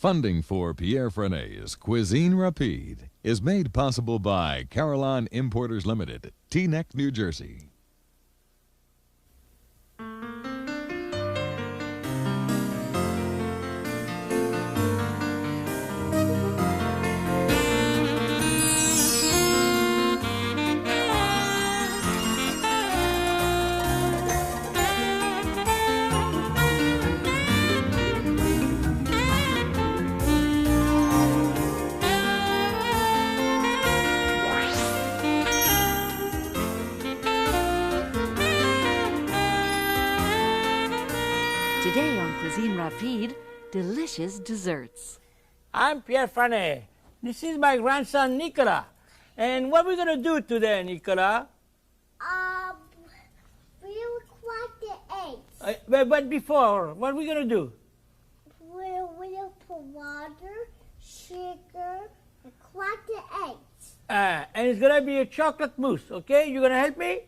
Funding for Pierre Franey's Cuisine Rapide is made possible by Carillon Importers Limited, Teaneck, New Jersey. Today on Cuisine Rapide, delicious desserts. I'm Pierre Franey. This is my grandson, Nicolas. And what are we going to do today, Nicolas? We'll crack the eggs. But before, what are we going to do? We'll put water, sugar, and crack the eggs. And it's going to be a chocolate mousse, okay? You going to help me?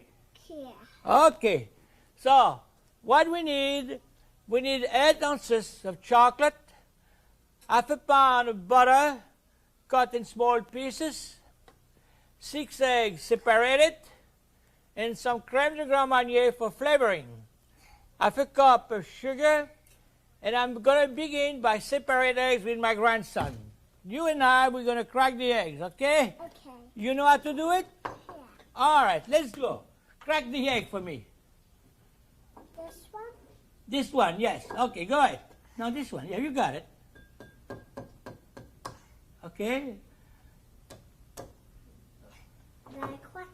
Yeah. Okay. So, what we need 8 ounces of chocolate, half a pound of butter cut in small pieces, 6 eggs separated, and some crème de grand marnier for flavoring, half a cup of sugar, and I'm going to begin by separating eggs with my grandson. You and I, we're going to crack the eggs, okay? Okay. You know how to do it? Yeah. All right, let's go. Crack the egg for me. This one? This one, yes. Okay, go ahead. Now this one. Yeah, you got it. Okay. Then I crack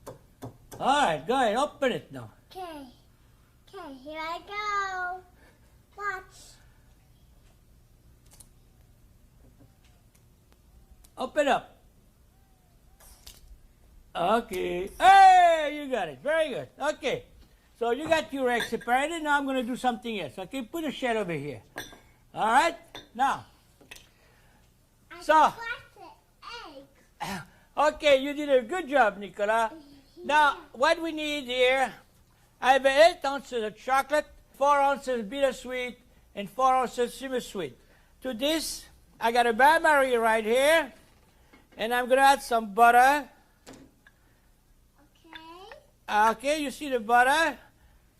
it. All right, go ahead. Open it now. Okay. Okay, here I go. Watch. Open up. Okay. Hey, you got it. Very good. Okay. So you got your eggs separated. Now I'm going to do something else. Okay, put a shell over here. All right. Now. So. Crack the egg. Okay, you did a good job, Nicolas. Now, what we need here, I have 8 ounces of chocolate, 4 ounces bittersweet, and 4 ounces semi-sweet. To this, I got a bain-marie right here, and I'm going to add some butter. Okay. Okay, you see the butter?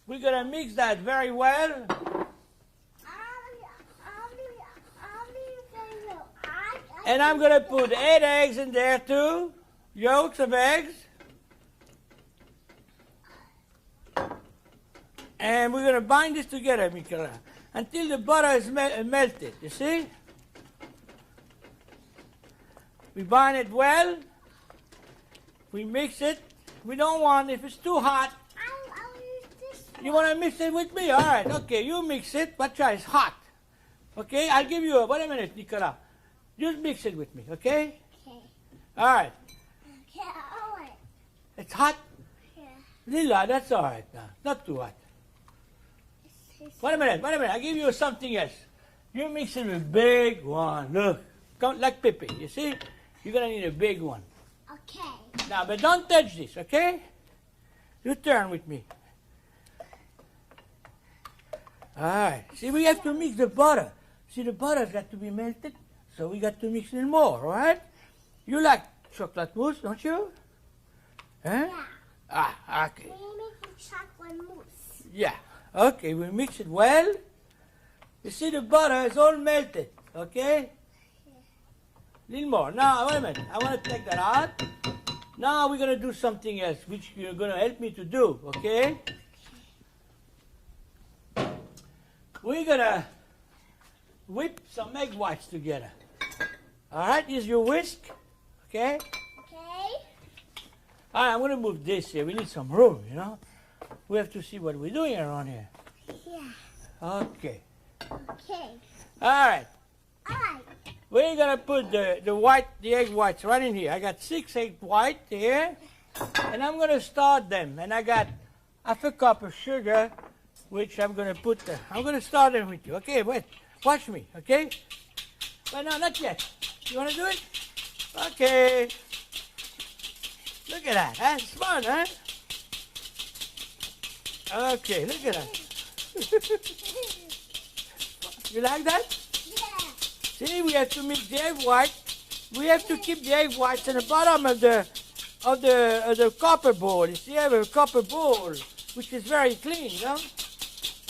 We're going to mix that very well. And I'm going to put 8 eggs in there too, yolks of eggs. And we're going to bind this together, Nicolas, until the butter is melted, you see? We bind it well. We mix it. We don't want, if it's too hot, I'll use this one. you want to mix it with me? All right, okay, you mix it, but try, it's hot. Okay, I'll give you wait a minute, Nicolas. Just mix it with me, okay? Okay. All right. Okay, all right. It's hot? Yeah. Lila, that's all right now. Not too hot. Wait a minute. I'll give you something else. You mix it with big one. Look, like Pippi, you see? You're going to need a big one. Okay. Now, but don't touch this, okay? You turn with me. All right. See, we have to mix the butter. See, the butter's got to be melted, so we got to mix it more, all right? You like chocolate mousse, don't you? Huh? Yeah. Ah, okay. We make the chocolate mousse. Yeah. Okay, we mix it well. You see, the butter is all melted, okay? Little more. Now, wait a minute. I want to take that out. Now we're going to do something else, which you're going to help me to do, okay? We're going to whip some egg whites together. All right, here's your whisk, okay? Okay. All right, I'm going to move this here. We need some room, you know? We have to see what we're doing around here. Yeah. Okay. Okay. All right. All right. We're going to put the egg whites right in here. I got 6 egg whites here, and I'm going to start them. And I got half a cup of sugar, which I'm going to put there. I'm going to start them with you. Okay, wait. Watch me, okay? Well, no, not yet. You want to do it? Okay. Look at that. That's fun, huh? Okay, look at that. You like that? Yeah. See, we have to mix the egg white. We have to keep the egg whites in the bottom of the copper bowl. You see, I have a copper bowl, which is very clean, you know.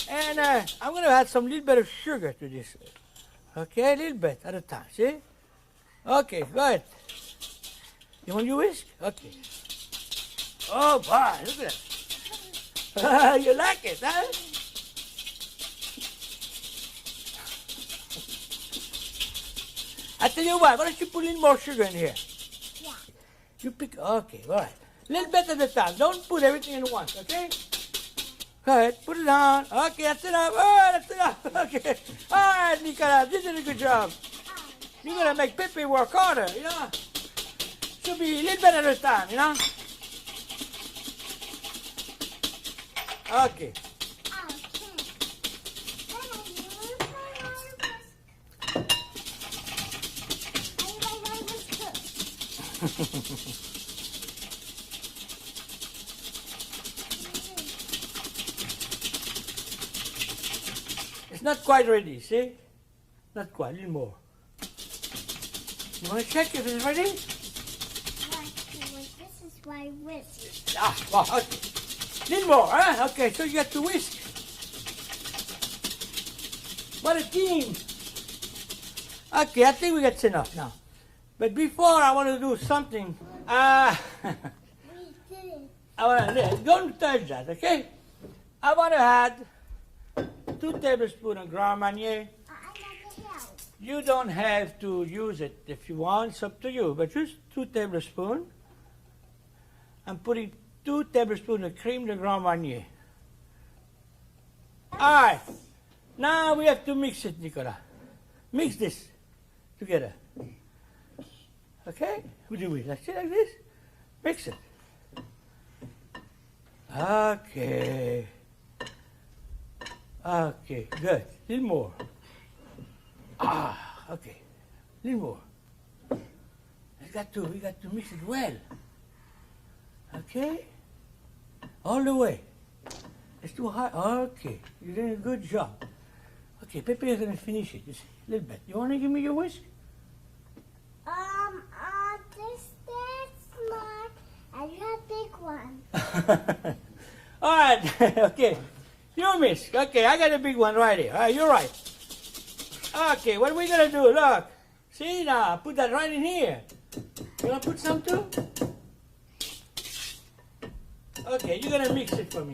And I'm going to add some little bit of sugar to this. Okay, a little bit at a time, see? Okay, go ahead. You want your whisk? Okay. Oh, boy, look at that. You like it, huh? I tell you what, why don't you put a little more sugar in here? Yeah. You pick, okay, all right. A little bit at a time. Don't put everything in once, okay? Go ahead, put it on. Okay, that's enough. Oh, that's enough. Okay. All right, Nicolas, you did a good job. You're going to make Pepe work harder, you know? Should be a little bit at a time, you know? Okay. It's not quite ready, see? Not quite, a little more. You want to check if it's ready? This is my whisk. Ah, well, okay. Little more, huh? Okay, so you got to whisk. What a team. Okay, I think we got enough now. But before I want to do something, I want to, don't touch that, okay? I want to add 2 tablespoons of Grand Marnier. You don't have to use it if you want, it's up to you, but just 2 tablespoons. I'm putting 2 tablespoons of cream de Grand Marnier. All right, now we have to mix it, Nicolas. Mix this together. Okay, we do it like this. Mix it. Okay. Okay, good. A little more. Ah, okay. A little more. We got to mix it well. Okay? All the way. It's too high. Okay, you're doing a good job. Okay, Pepe is going to finish it. Just a little bit. You want to give me your whisk? This small, and you have big one. All right, okay. You miss. Okay, I got a big one right here. All right, you're right. Okay, what are we going to do? Look. See now, put that right in here. You want to put some too? Okay, you're going to mix it for me.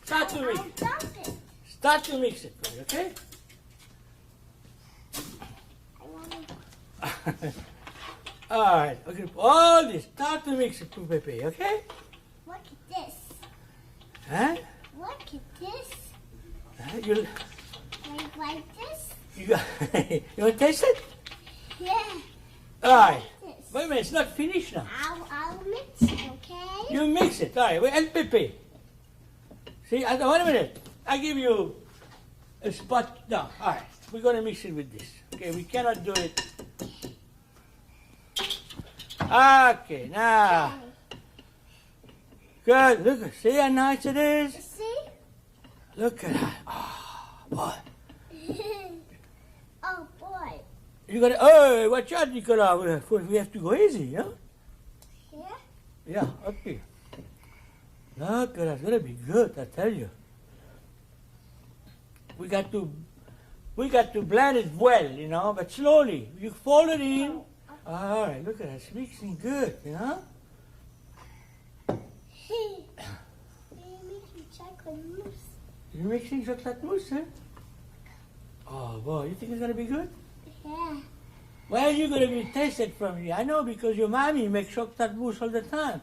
Start to mix it. Start to mix it for me, okay? All right, okay, all this. Start to mix it to Pepe, okay? Look at this. Huh? Look at this. You Like this? you want to taste it? Yeah. All right. Like this. Wait a minute, it's not finished now. I'll mix it, okay? You mix it. All right, wait, and Pepe. See, wait a minute. I give you a spot. No, all right. We're going to mix it with this. Okay, we cannot do it. Okay, now. Good. Look, see how nice it is? See? Look at that. Oh, boy. Oh, boy. You got to, oh, watch out, Nicolas. We have to go easy, you know? Yeah? Yeah, okay. Look at that. It's going to be good, I tell you. We got to blend it well, you know, but slowly. You fold it in. All right, look at that. It's mixing good, you know? Chocolate mousse. You're mixing chocolate mousse, huh? Oh, boy, you think it's going to be good? Yeah. Where are you going to be tasted from me? I know because your mommy makes chocolate mousse all the time.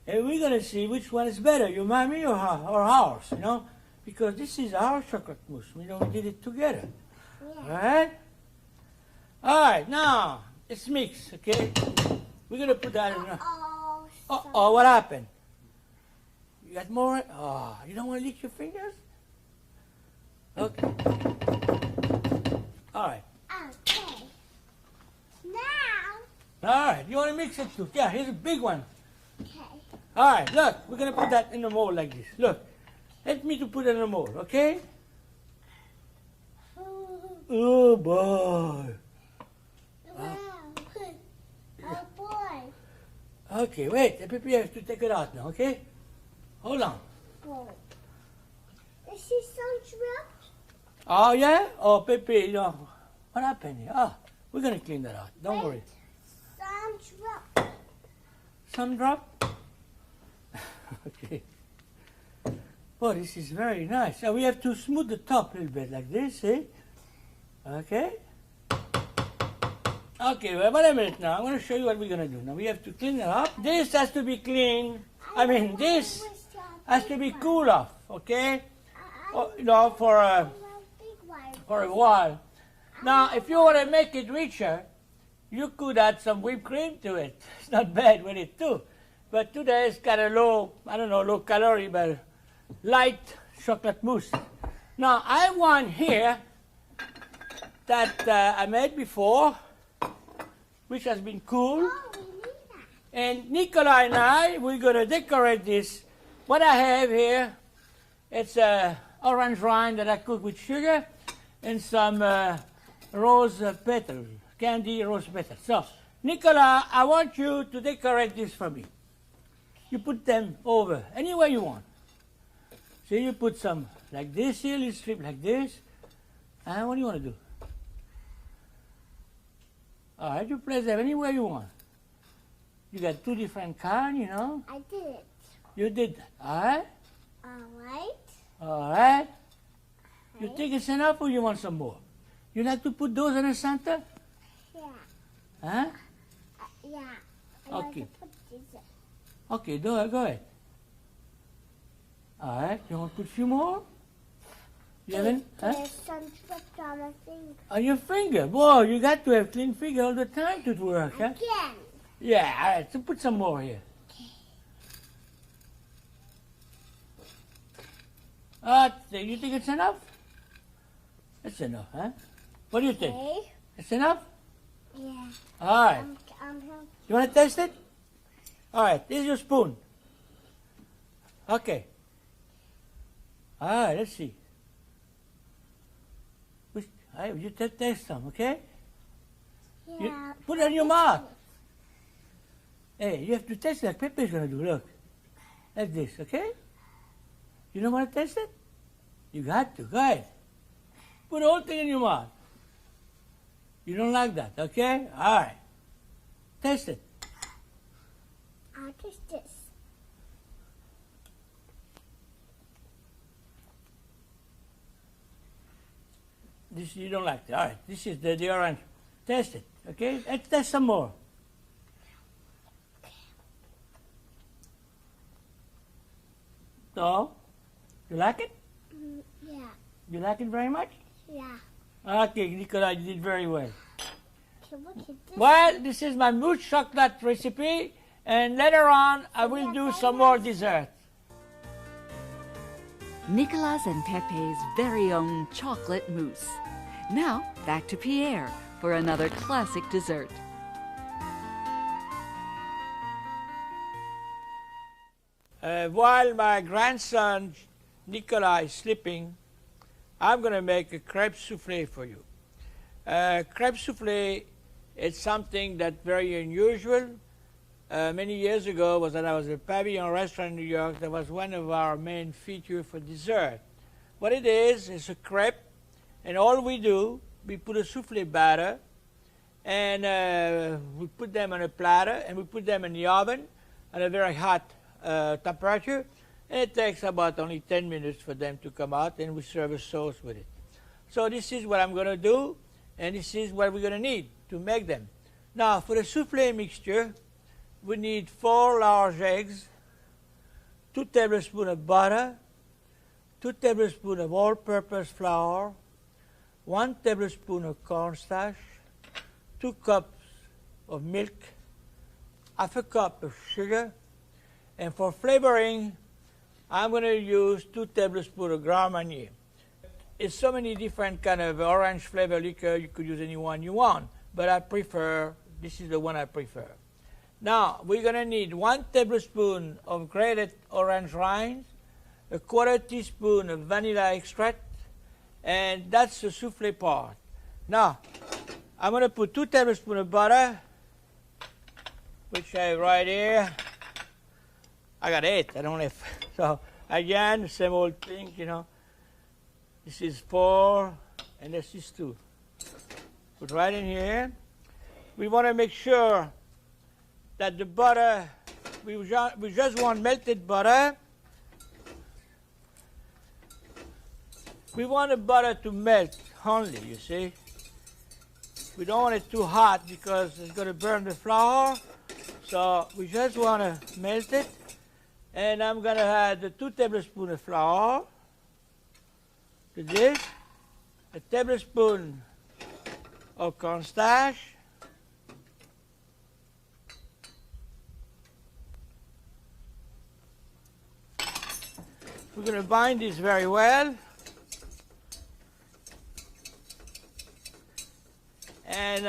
And we're going to see which one is better, your mommy or ours, you know? Because this is our chocolate mousse. We know we did it together. Yeah. All right? All right, now, it's mixed, okay? We're going to put that in. Uh-oh, what happened? You got more? Oh, you don't want to lick your fingers? Okay. All right. Okay. Now. All right, you want to mix it too? Yeah, here's a big one. Okay. All right, look, we're going to put that in the mold like this. Look, help me to put it in the mold, okay? Oh boy. Wow. Oh boy. Okay, wait. Pepe has to take it out now, okay? Hold on. Boy. Is she some shrimp? Oh, yeah? Oh, Pepe, no. What happened here? Oh, we're going to clean that out. Don't Wait. worry. Some shrimp. Some drop? Okay. Oh, this is very nice. So we have to smooth the top a little bit like this, see? Okay. Okay, well, wait a minute now. I'm going to show you what we're going to do. Now we have to clean it up. This has to be clean. This has to be cool off, okay? You know, for a while. Now, if you want to make it richer, you could add some whipped cream to it. It's not bad with it too. But today it's got a low, I don't know, low calorie, but light chocolate mousse. Now, I have one here that I made before, which has been cooled. Oh, we need that. And Nicola and I, we're going to decorate this. What I have here, it's orange rind that I cook with sugar and some rose petals, candy rose petals. So, Nicola, I want you to decorate this for me. You put them over anywhere you want. So you put some like this here, you strip like this. And what do you want to do? All right, you place them anywhere you want. You got two different kinds, you know. I did it. You did that. All right? All right. All right. You think it's enough or you want some more? You like to put those in the center? Yeah. Huh? Yeah. I like Okay. to put these in. Okay, go ahead. All right, you want to put a few more? You haven't? Huh? There's some dripped on my finger. On your finger. Boy, you got to have clean finger all the time to work, huh? Again. Yeah, all right, so put some more here. You think it's enough? It's enough, huh? What do you think? Okay. It's enough? Yeah. All right. I'm You want to test it? All right, here's your spoon. Okay. All right, let's see. All right, you taste some, okay? You Yeah. put it in your mouth. Hey, you have to taste it like Pepe's going to do. Look. Like this, okay? You don't want to taste it? You got to. Go ahead. Put the whole thing in your mouth. You don't like that, okay? All right. Taste it. I'll taste this. This you don't like it. All right. This is the orange. Taste it, okay? Let's taste some more. So, you like it? Yeah. You like it very much? Yeah. Okay, Nicola, you did very well. Okay, look at this. Well, this is my mousse chocolate recipe, and later on I will do some more desserts. Nicolas and Pepe's very own chocolate mousse. Now, back to Pierre for another classic dessert. While my grandson Nicolas is sleeping, I'm going to make a crepe souffle for you. Crepe souffle is something that's very unusual. Many years ago, when I was at a pavilion restaurant in New York, that was one of our main features for dessert. What it is a crepe, and all we do, we put a souffle batter, and we put them on a platter, and we put them in the oven at a very hot temperature, and it takes about only 10 minutes for them to come out, and we serve a sauce with it. So this is what I'm going to do, and this is what we're going to need to make them. Now, for the souffle mixture, we need 4 large eggs, 2 tablespoons of butter, 2 tablespoons of all-purpose flour, 1 tablespoon of cornstarch, 2 cups of milk, half a cup of sugar, and for flavoring, I'm going to use 2 tablespoons of Grand Marnier. It's so many different kind of orange flavor liquor, you could use any one you want, but this is the one I prefer. Now, we're going to need 1 tablespoon of grated orange rinds, a 1/4 teaspoon of vanilla extract, and that's the souffle part. Now, I'm going to put 2 tablespoons of butter, which I have right here. I got 8. I don't have. So, again, same old thing, you know. This is 4, and this is 2. Put right in here. We want to make sure that the butter, we just want melted butter. We want the butter to melt only, you see. We don't want it too hot because it's going to burn the flour. So we just want to melt it. And I'm going to add the 2 tablespoons of flour to this, a tablespoon of cornstarch, we're going to bind this very well. And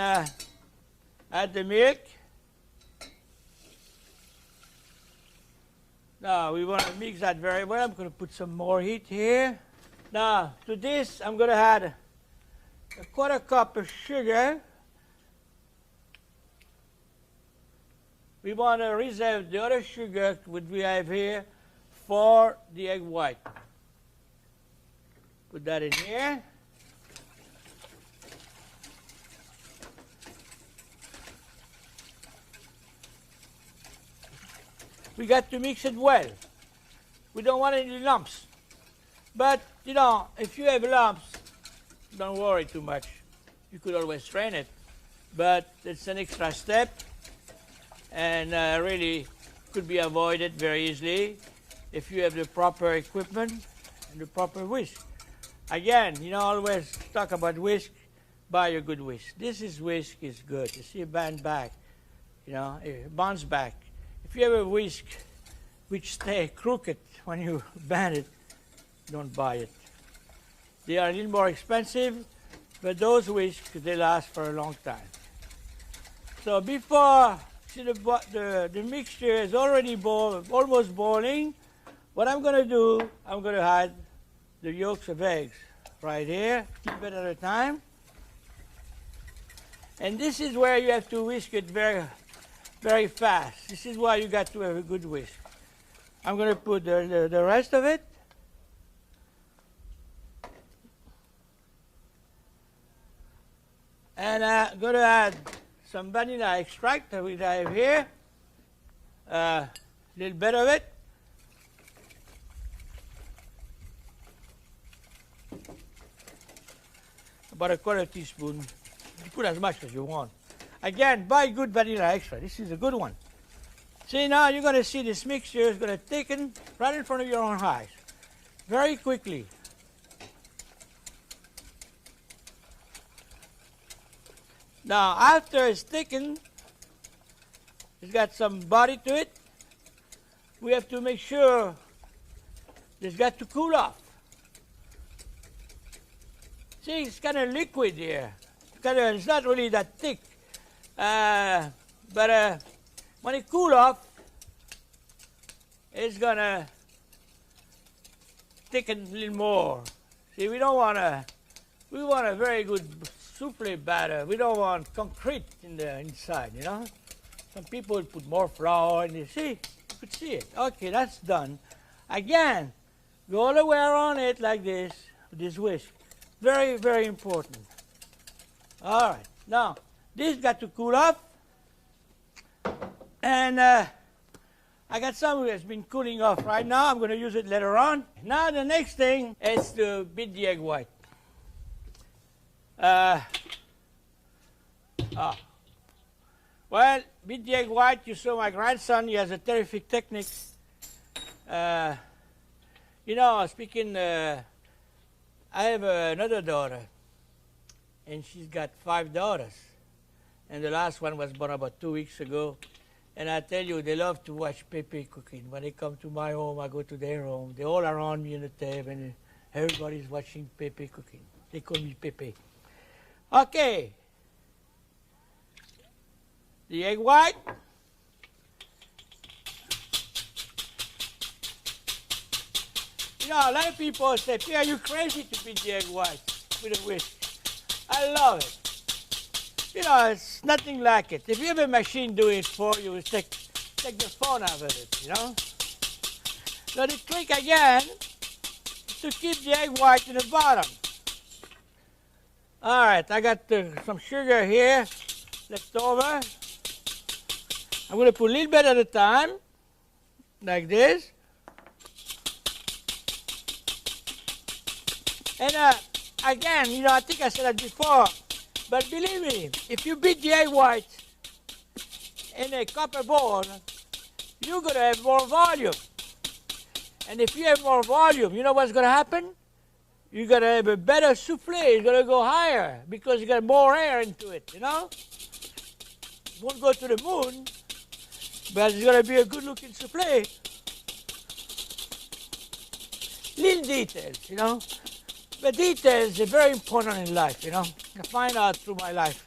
add the milk. Now we want to mix that very well. I'm going to put some more heat here. Now to this I'm going to add a 1/4 cup of sugar. We want to reserve the other sugar which we have here for the egg white. Put that in here. We got to mix it well. We don't want any lumps. But, you know, if you have lumps, don't worry too much. You could always strain it. But it's an extra step and really could be avoided very easily if you have the proper equipment and the proper whisk. Again, you know, always talk about whisk, buy a good whisk. This whisk is good. You see it bend back, you know, it bounce back. If you have a whisk which stay crooked when you bend it, don't buy it. They are a little more expensive, but those whisks, they last for a long time. So before, see the mixture is already almost boiling. What I'm going to do, I'm going to add the yolks of eggs right here, keep it at a time. And this is where you have to whisk it very fast. This is why you got to have a good whisk. I'm going to put the rest of it. And I'm going to add some vanilla extract that we have here. A little bit of it. About a 1/4 teaspoon. You put as much as you want. Again, buy good vanilla extract. This is a good one. See, now you're going to see this mixture is going to thicken right in front of your own eyes. Very quickly. Now, after it's thickened, it's got some body to it. We have to make sure it's got to cool off. See, it's kind of liquid here. It's not really that thick. But when it cool off, it's going to thicken a little more. See, we want a very good souffle batter. We don't want concrete in the inside, you know. Some people put more flour and you see, you could see it. Okay, that's done. Again, go all the way around it like this, with this whisk. Very, very important. All right, now, this got to cool off. And I got some that's been cooling off right now. I'm going to use it later on. Now the next thing is to beat the egg white. Well, beat the egg white. You saw my grandson. He has a terrific technique. You know, speaking, I have another daughter, and she's got 5 daughters. And the last one was born about 2 weeks ago. And I tell you, they love to watch Pepe cooking. When they come to my home, I go to their home. They're all around me in the table, and everybody's watching Pepe cooking. They call me Pepe. Okay. The egg white. You know, a lot of people say, Pierre, are you crazy to beat the egg white with a whisk? I love it. You know, it's nothing like it. If you have a machine doing it for you, it's take the fun out of it, you know. Now the trick again is to keep the egg white in the bottom. All right, I got some sugar here left over. I'm going to put a little bit at a time, like this. And again, you know, I think I said that before, but believe me, if you beat the egg white in a copper bowl, you're going to have more volume. And if you have more volume, you know what's going to happen? You're going to have a better souffle. It's going to go higher because you got more air into it, you know? It won't go to the moon, but it's going to be a good-looking souffle. Little details, you know? But details are very important in life, you know? I find out through my life.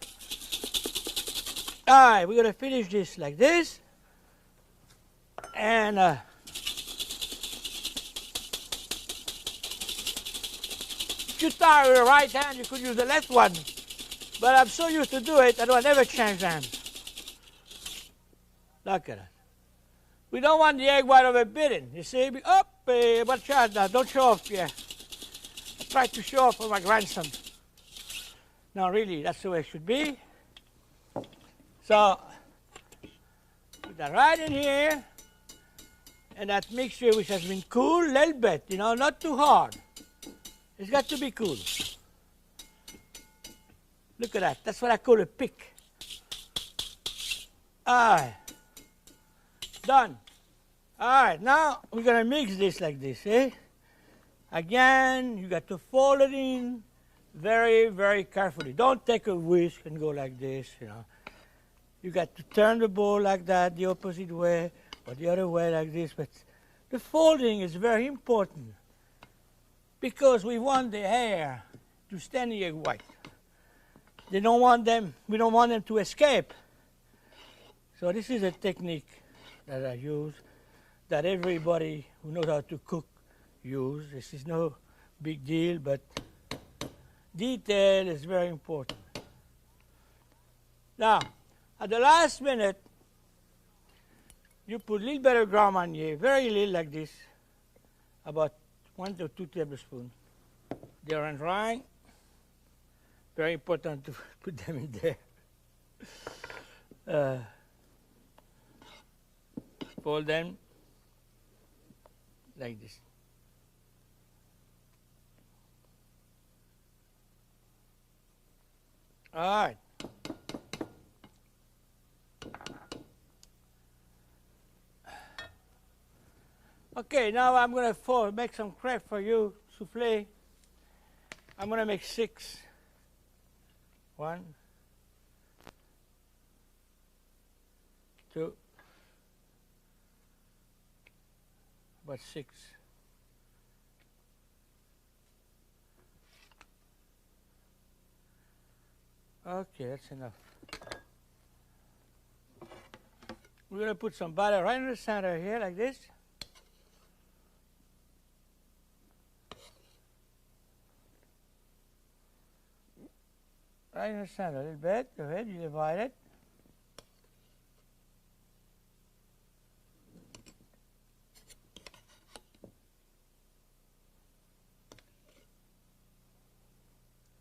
All right, we're going to finish this like this. And if you start with the right hand, you could use the left one. But I'm so used to do it, I don't ever change hands. Look at it. We don't want the egg white overbitten. You see? Watch out now. Don't show off, Pierre. I tried to show off for my grandson. No, really, that's the way it should be. So, put that right in here. And that mixture, which has been cooled a little bit, you know, not too hard. It's got to be cool. Look at that. That's what I call a pick. All right. Done. All right. Now we're going to mix this like this, eh? Again, you got to fold it in very, very carefully. Don't take a whisk and go like this, you know. You got to turn the bowl like that, the opposite way, or the other way like this. But the folding is very important, because we want the air to stay in the egg white. We don't want them to escape. So this is a technique that I use, that everybody who knows how to cook use. This is no big deal, but detail is very important. Now, at the last minute, you put a little bit of Grand Marnier, very little like this, about 1 to 2 tablespoons. They are drying. Very important to put them in there. Fold them like this. All right. Okay, now I'm going to make some crepe for you, souffle. I'm going to make 6. 1, 2, about 6. Okay, that's enough. We're going to put some butter right in the center here, like this. Right in the center a little bit. Go ahead, you divide it.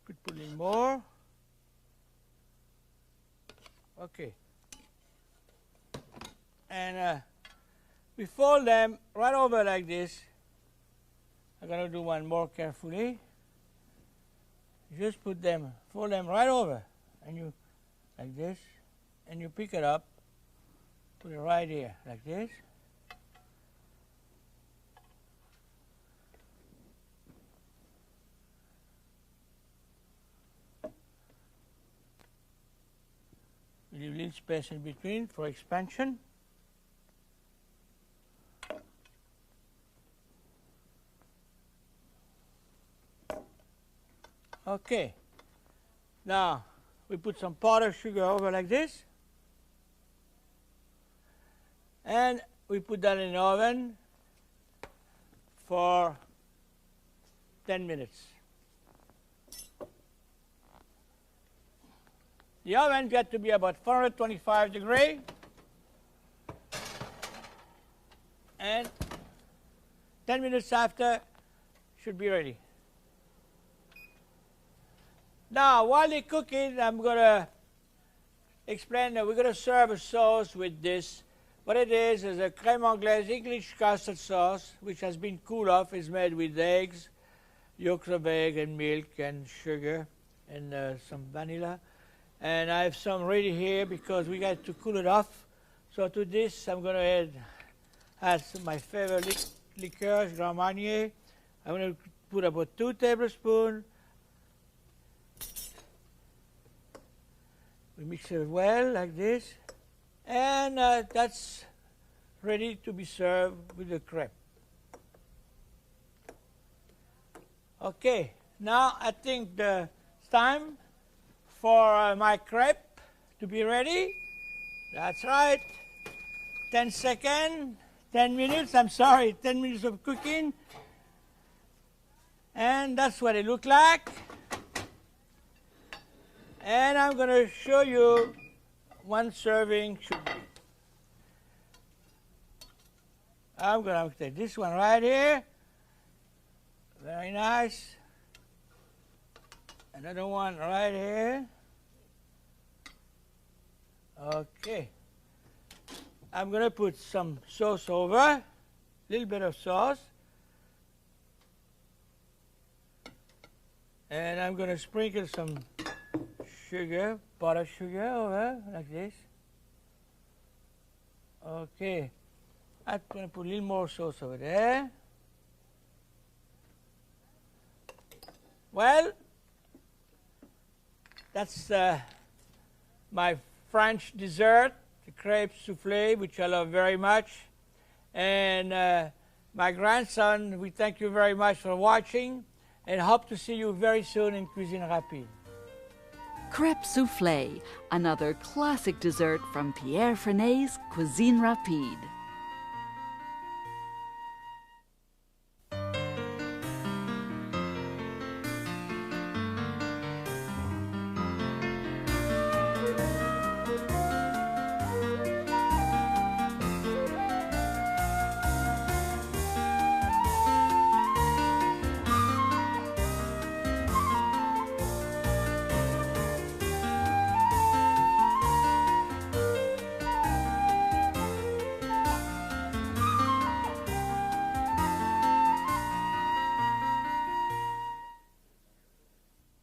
Could put in more. Okay. And we fold them right over like this. I'm going to do one more carefully. Just fold them right over, and you, like this, and you pick it up, put it right here, like this. Leave a little space in between for expansion. Okay, now we put some powdered sugar over like this, and we put that in the oven for 10 minutes. The oven got to be about 425 degrees. And 10 minutes after, should be ready. Now, while they're cooking, I'm going to explain that we're going to serve a sauce with this. What it is a crème anglaise English custard sauce, which has been cooled off. It's made with eggs, yolks of egg, and milk, and sugar, and some vanilla. And I have some ready here because we got to cool it off. So to this, I'm going to add some my favorite liqueur, Grand Marnier. I'm going to put about 2 tablespoons. We mix it well like this. And that's ready to be served with the crepe. Okay, now I think it's time for my crepe to be ready. That's right. 10 seconds, 10 minutes, 10 minutes of cooking. And that's what it looks like. And I'm going to show you one serving should be. I'm going to take this one right here. Very nice. Another one right here. Okay. I'm going to put some sauce over, a little bit of sauce. And I'm going to sprinkle some sugar, powdered sugar over, like this. Okay. I'm going to put a little more sauce over there. Well, that's my French dessert, the crepe souffle, which I love very much. And my grandson, we thank you very much for watching and hope to see you very soon in Cuisine Rapide. Crepe soufflé, another classic dessert from Pierre Franey's Cuisine Rapide.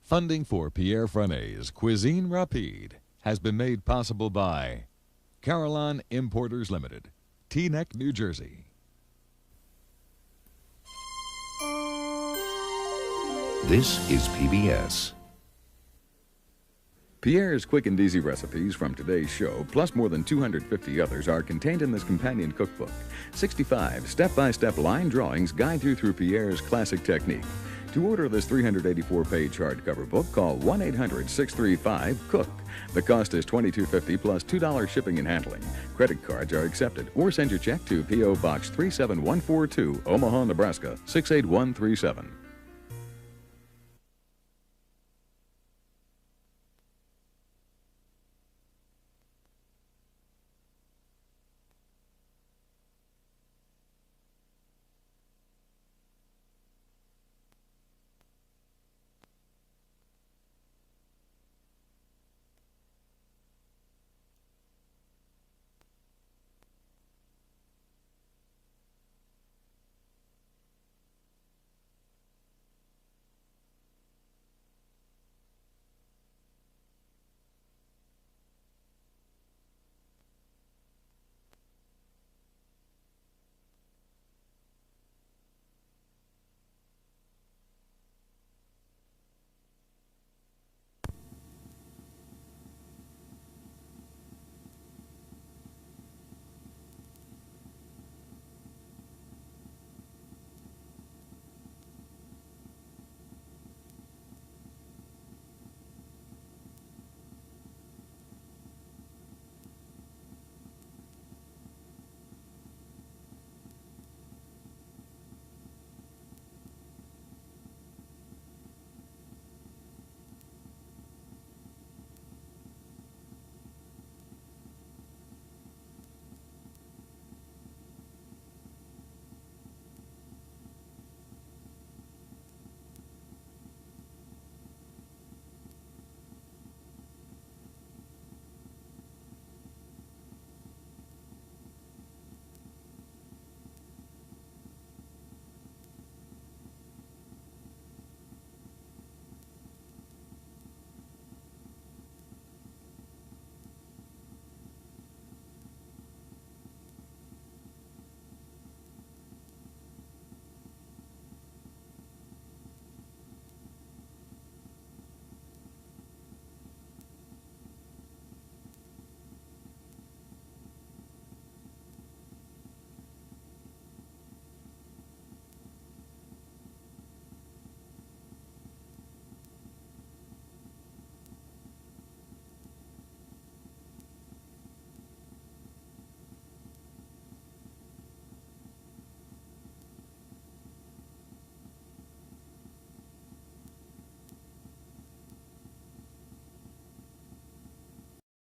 Funding for Pierre Franey's Cuisine Rapide has been made possible by Carillon Importers Limited, Teaneck, New Jersey. This is PBS. Pierre's quick and easy recipes from today's show, plus more than 250 others, are contained in this companion cookbook. 65 step-by-step line drawings guide you through Pierre's classic technique. To order this 384-page hardcover book, call 1-800-635-COOK. The cost is $22.50 plus $2 shipping and handling. Credit cards are accepted, or send your check to P.O. Box 37142, Omaha, Nebraska 68137.